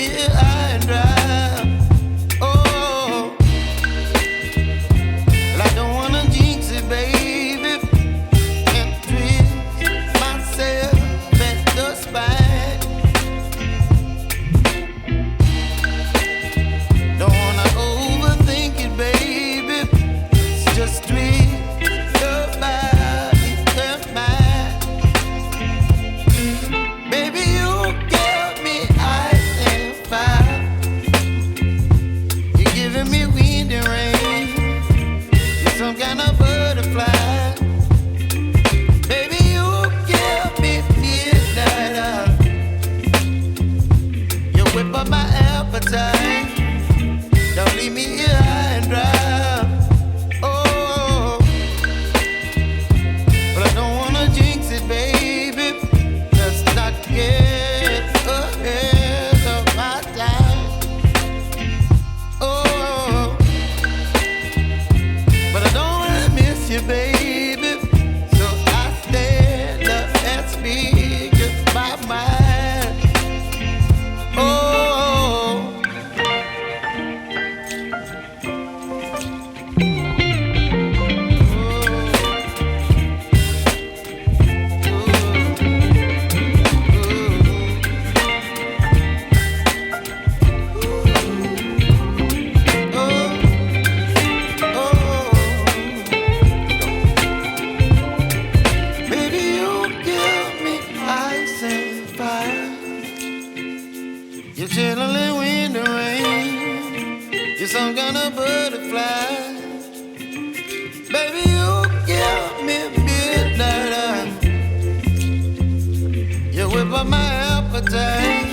here high and dry. Oh, well, I don't wanna jinx it, baby, and twist myself at the spine. Don't wanna overthink it, baby. It's just twist your body and mine. Baby, you give me ice and fire. You're giving me wind and rain. You're some kind of butterfly. Baby, you give me midnight. You whip up my appetite. Don't leave me here high and dry. Oh, but I don't wanna jinx it, baby. Let's not get ahead of my time. Oh, but I don't wanna miss you, baby. So I stand up and speak my mind. Oh. Baby, you give me ice and fire. You're chilling wind and rain. You're some kind of butterfly. Baby, you give me midnight. You whip up my appetite.